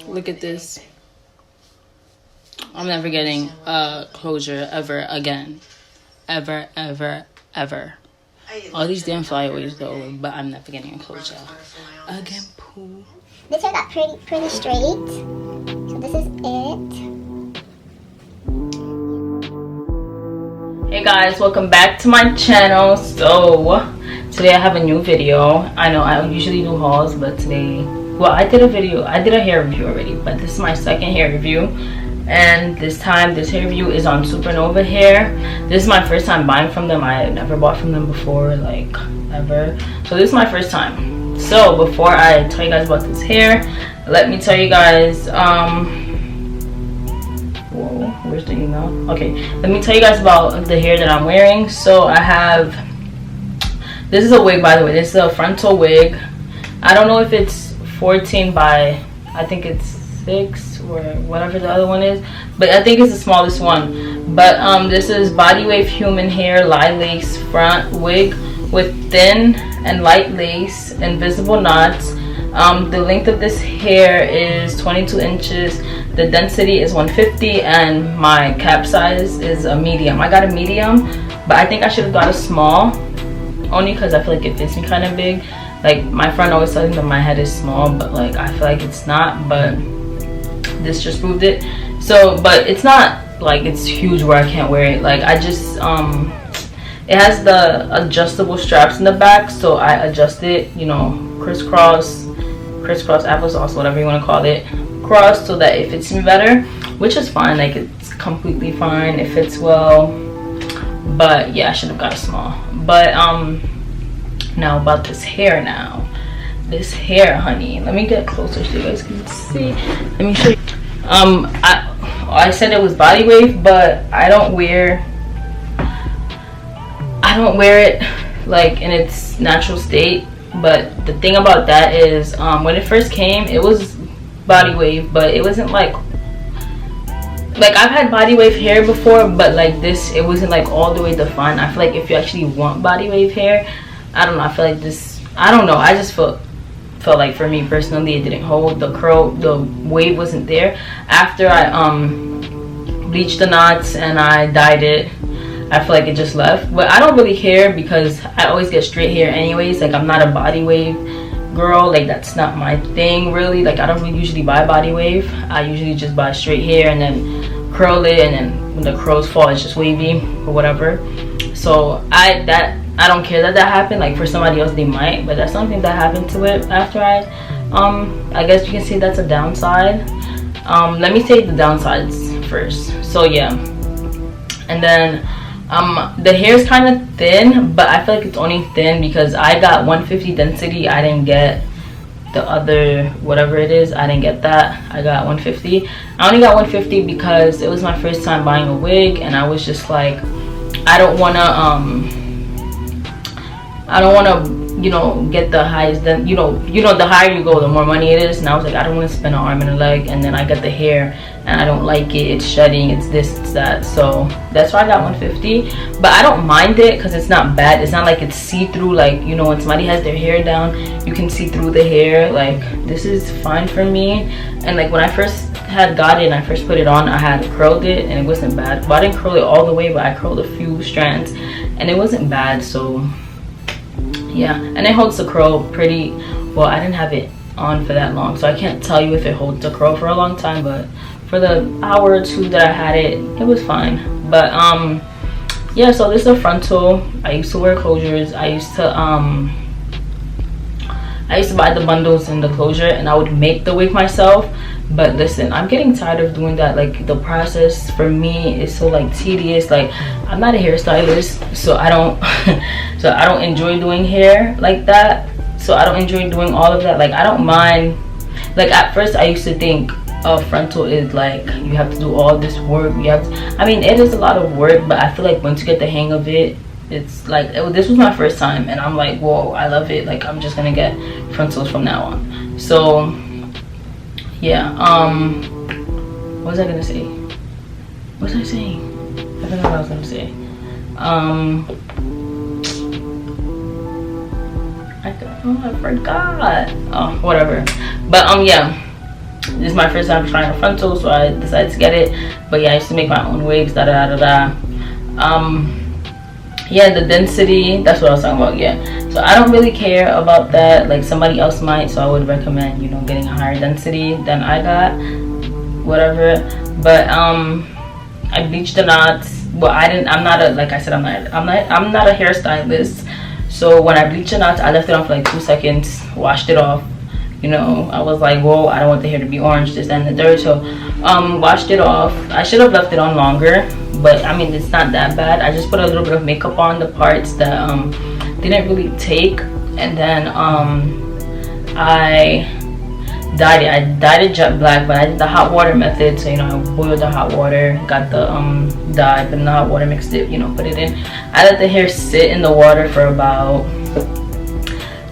Look at this. I'm never getting closure ever again. Ever, ever, ever. All these damn flyaways though, but I'm never getting a closure again. Poo. This hair got pretty straight. So this is it. Hey guys, welcome back to my channel. So today I have a new video. I know I usually do hauls, but today, well, I did a hair review already, but this is my second hair review. And this time, this hair review is on Supernova hair. This is my first time buying from them. I had never bought from them before, like ever. So this is my first time. So before I tell you guys about this hair, let me tell you guys, whoa, where's the email? Okay, let me tell you guys about the hair that I'm wearing. So I have, this is a wig, by the way. This is a frontal wig. I don't know if it's 14 by, I think it's 6 or whatever the other one is, but I think it's the smallest one. But this is body wave human hair lie lace front wig with thin and light lace and visible knots. The length of this hair is 22 inches. The density is 150, and my cap size is a medium. I got a medium, but I think I should have got a small, only because I feel like it fits me kind of big. Like my friend always tells me that my head is small, but like I feel like it's not, but this just proved it. So, but it's not like it's huge where I can't wear it. Like I just it has the adjustable straps in the back, so I adjust it, you know, crisscross applesauce, whatever you want to call it, cross, so that it fits me better, which is fine. Like it's completely fine, it fits well. But yeah, I should have got a small. But now about this hair. Now this hair, honey, let me get closer so you guys can see. Let me show you. I said it was body wave, but I don't wear it like in its natural state. But the thing about that is, when it first came, it was body wave, but it wasn't like I've had body wave hair before, but like this, it wasn't like all the way defined. I feel like if you actually want body wave hair, I don't know, I feel like this, I don't know, I just felt like for me personally it didn't hold. The curl, the wave wasn't there. After I bleached the knots and I dyed it, I feel like it just left. But I don't really care because I always get straight hair anyways. Like I'm not a body wave girl, like that's not my thing really. Like I don't really usually buy body wave. I usually just buy straight hair and then curl it, and then when the curls fall it's just wavy or whatever. So I don't care that happened. Like for somebody else they might, but that's something that happened to it after I guess you can say that's a downside. Let me say the downsides first. So yeah, and then the hair is kind of thin, but I feel like it's only thin because I got 150 density. I didn't get the other whatever it is. I didn't get that. I got 150. I only got 150 because it was my first time buying a wig, and I was just like, I don't wanna you know, get the highest. Then you know the higher you go, the more money it is. And I was like, I don't want to spend an arm and a leg, and then I get the hair and I don't like it. It's shedding, it's this, it's that. So that's why I got 150. But I don't mind it because it's not bad. It's not like it's see-through. Like, you know, when somebody has their hair down, you can see through the hair. Like this is fine for me. And like when I first had got it and I first put it on, I had curled it and it wasn't bad. But I didn't curl it all the way, but I curled a few strands and it wasn't bad. So yeah, and it holds the curl pretty well. I didn't have it on for that long, so I can't tell you if it holds the curl for a long time, but for the hour or two that I had it, it was fine. But yeah, so this is a frontal. I used to wear closures. I used to buy the bundles and the closure, and I would make the wig myself. But listen, I'm getting tired of doing that. Like the process for me is so like tedious. Like I'm not a hairstylist, so I don't enjoy doing hair like that. So I don't enjoy doing all of that. Like I don't mind. Like at first I used to think frontal is like you have to do all this work. You have to, I mean, it is a lot of work, but I feel like once you get the hang of it, it's like this was my first time and I'm like, whoa, I love it. Like I'm just gonna get frontals from now on. So yeah, what was I gonna say? What was I saying? I don't know what I was gonna say. I forgot. Oh, whatever. But yeah, this is my first time trying a frontal, so I decided to get it. But yeah, I used to make my own wigs, yeah, the density, that's what I was talking about. Yeah, so I don't really care about that, like somebody else might, so I would recommend, you know, getting a higher density than I got, whatever. But I bleached the knots. Well, I'm not a, like I said, I'm not a hairstylist, so when I bleached the knots, I left it on for like 2 seconds, washed it off. You know, I was like, whoa, I don't want the hair to be orange, this and the third. So washed it off. I should have left it on longer, but I mean, it's not that bad. I just put a little bit of makeup on the parts that didn't really take, and then I dyed it. I dyed it jet black, but I did the hot water method. So, you know, I boiled the hot water, got the dye, put in the hot water, mixed it, you know, put it in. I let the hair sit in the water for about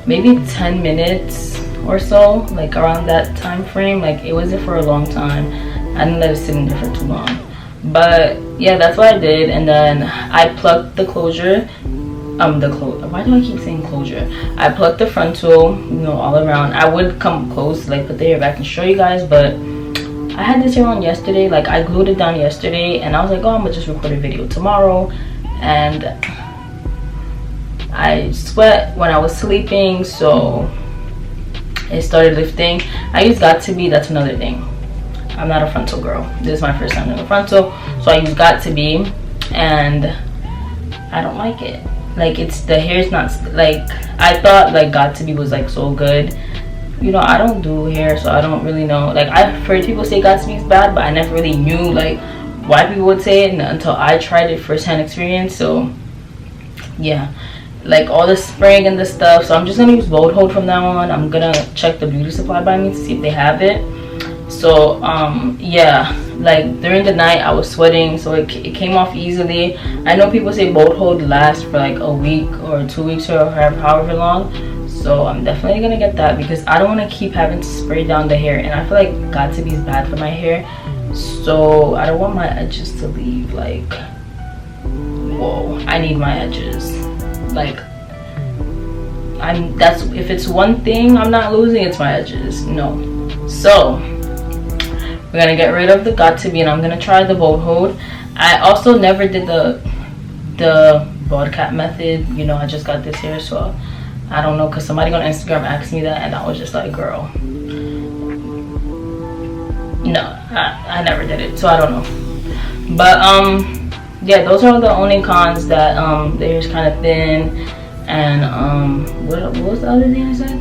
maybe 10 minutes or so, like around that time frame. Like, it wasn't for a long time. I didn't let it sit in there for too long. But yeah, that's what I did. And then I plucked the closure. Why do I keep saying closure? I plucked the frontal, you know, all around. I would come close, like put the hair back and show you guys, but I had this hair on yesterday. Like, I glued it down yesterday, and I was like, oh, I'm gonna just record a video tomorrow. And I sweat when I was sleeping, so it started lifting. I use Got To Be. That's another thing. I'm not a frontal girl. This is my first time doing a frontal, so I use Got To Be, and I don't like it. Like, it's, the hair's not, like, I thought like Got To Be was like so good. You know, I don't do hair, so I don't really know. Like, I've heard people say Got To Be is bad, but I never really knew like why people would say it until I tried it firsthand experience. So yeah, like all the spraying and the stuff. So I'm just gonna use Bold Hold from now on. I'm gonna check the beauty supply by me to see if they have it. So yeah, like during the night I was sweating, so it came off easily. I know people say Bold Hold lasts for like a week or 2 weeks or however long, so I'm definitely gonna get that because I don't want to keep having to spray down the hair, and I feel like Got To Be is bad for my hair, so I don't want my edges to leave. Like, whoa, I need my edges. Like, that's, if it's one thing I'm not losing, it's my edges. No. So we're gonna get rid of the Got To Be, and I'm gonna try the Bold Hold. I also never did the bald cap method. You know, I just got this hair, so I don't know, because somebody on Instagram asked me that, and I was just like, girl, no, I never did it, so I don't know. But yeah, those are the only cons. That the hair's kind of thin, and what was the other thing I said?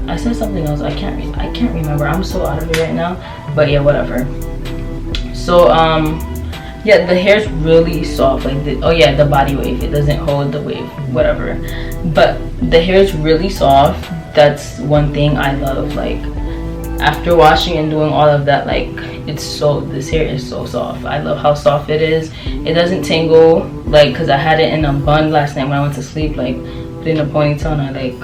I said something else. I can't remember. I'm so out of it right now. But yeah, whatever. So yeah, the hair's really soft. Like, oh yeah, the body wave, it doesn't hold the wave, whatever. But the hair is really soft. That's one thing I love. Like, after washing and doing all of that, like, it's so, this hair is so soft. I love how soft it is. It doesn't tingle, like, because I had it in a bun last night when I went to sleep. Like, put it in a ponytail, and I like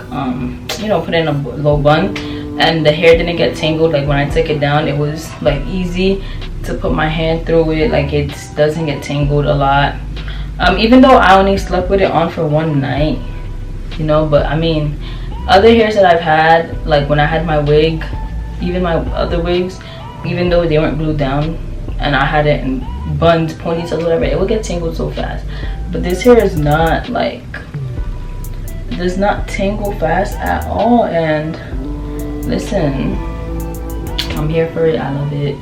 you know, put it in a low bun, and the hair didn't get tangled. Like, when I took it down, it was like easy to put my hand through it. Like, it doesn't get tangled a lot, even though I only slept with it on for one night, you know. But I mean, other hairs that I've had, like when I had my wig, even my other wigs, even though they weren't glued down and I had it in buns, ponytails, whatever, it would get tangled so fast. But this hair is not, like, does not tangle fast at all. And listen, I'm here for it. I love it.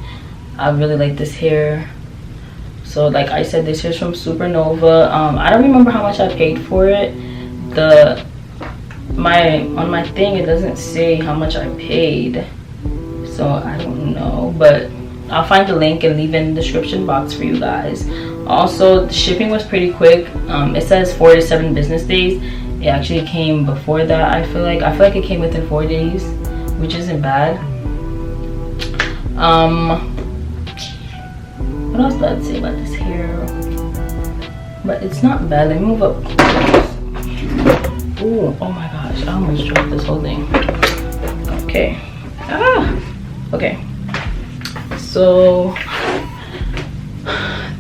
I really like this hair. So like I said, this hair's from Supernova. I don't remember how much I paid for it. On my thing, it doesn't say how much I paid, so I don't know, but I'll find the link and leave in the description box for you guys. Also, the shipping was pretty quick. It says 4 to 7 business days. It actually came before that. I feel like it came within 4 days, which isn't bad. What else did I say about this hair? But it's not bad. Let me move up close. Ooh, oh my gosh, I almost dropped this whole thing. Okay. Okay, so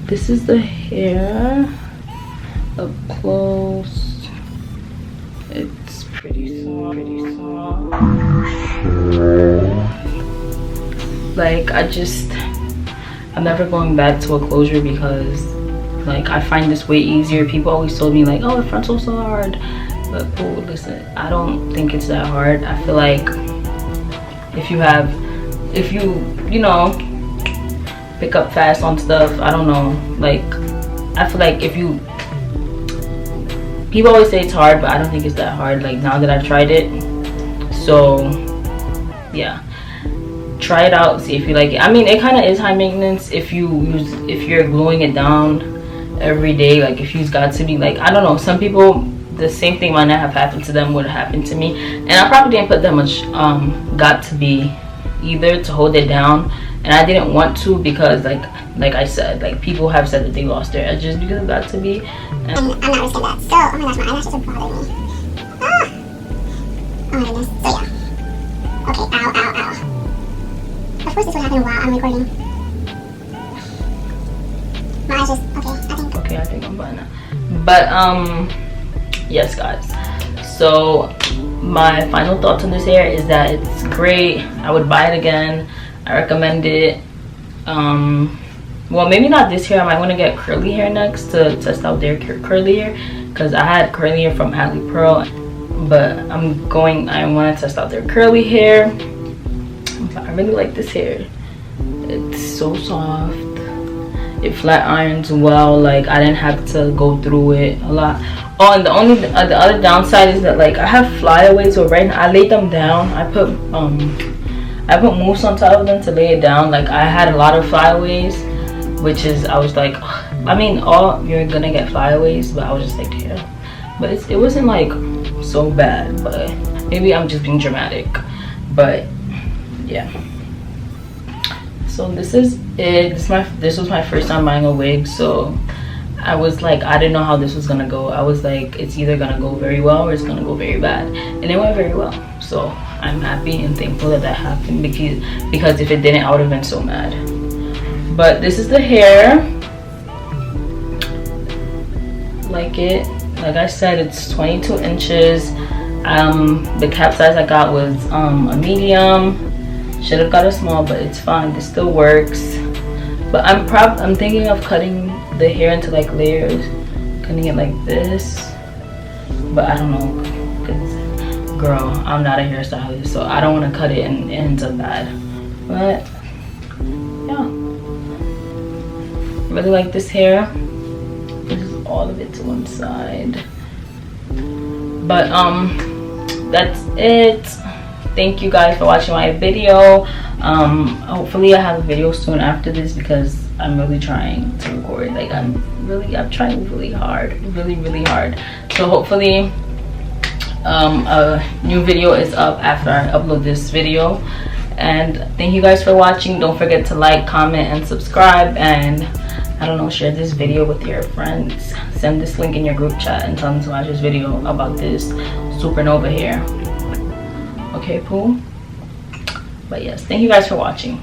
this is the hair up close. It's pretty soft, Like I'm never going back to a closure because like I find this way easier. People always told me like, oh, the frontal's so hard, but oh, listen, I don't think it's that hard. I feel like if you know, pick up fast on stuff, I don't know, like I feel like people always say it's hard, but I don't think it's that hard, like now that I've tried it. So yeah, try it out, see if you like it. I mean, it kind of is high maintenance if you're gluing it down every day. Like if you've got to be like, I don't know, some people, the same thing might not have happened to them would happen to me, and I probably didn't put that much got to be either to hold it down, and I didn't want to because like I said, like people have said that they lost their edges because of got to be, and I'm not risking that. So oh my gosh, my eyelashes are bothering me. Ah. Oh my goodness. So yeah, okay, ow. Of course this would happen while I'm recording. My eyes just okay, I think I'm fine now. But yes guys, so my final thoughts on this hair is that it's great. I would buy it again. I recommend it. Well, maybe not this hair. I might want to get curly hair next to test out their curly hair, because I had curly hair from Alley Pearl, but I want to test out their curly hair. I really like this hair. It's so soft. It flat irons well. Like I didn't have to go through it a lot. Oh, and the other downside is that like I have flyaways, so right now I laid them down. I put mousse on top of them to lay it down. Like I had a lot of flyaways, which is, I was like, I mean, you're gonna get flyaways, but I was just like, yeah. But it wasn't like so bad, but maybe I'm just being dramatic. But yeah. So this is it. This was my first time buying a wig, so I was like, I didn't know how this was gonna go. I was like, it's either gonna go very well or it's gonna go very bad, and it went very well. So I'm happy and thankful that happened, because if it didn't, I would have been so mad. But this is the hair. Like it, like I said, it's 22 inches. The cap size I got was a medium. Should have got a small, but it's fine. It still works. But I'm thinking of cutting the hair into like layers, cutting it like this. But I don't know, cause girl, I'm not a hairstylist, so I don't want to cut it and it ends up bad. But yeah, really like this hair. This is all of it to one side. But that's it. Thank you guys for watching my video. Hopefully I have a video soon after this, because I'm really trying to record. Like I'm trying really hard, really hard. So hopefully a new video is up after I upload this video. And thank you guys for watching. Don't forget to like, comment, and subscribe, and I don't know, share this video with your friends. Send this link in your group chat and tell them to watch this video about this Supernova hair. Okay, cool. But yes, thank you guys for watching.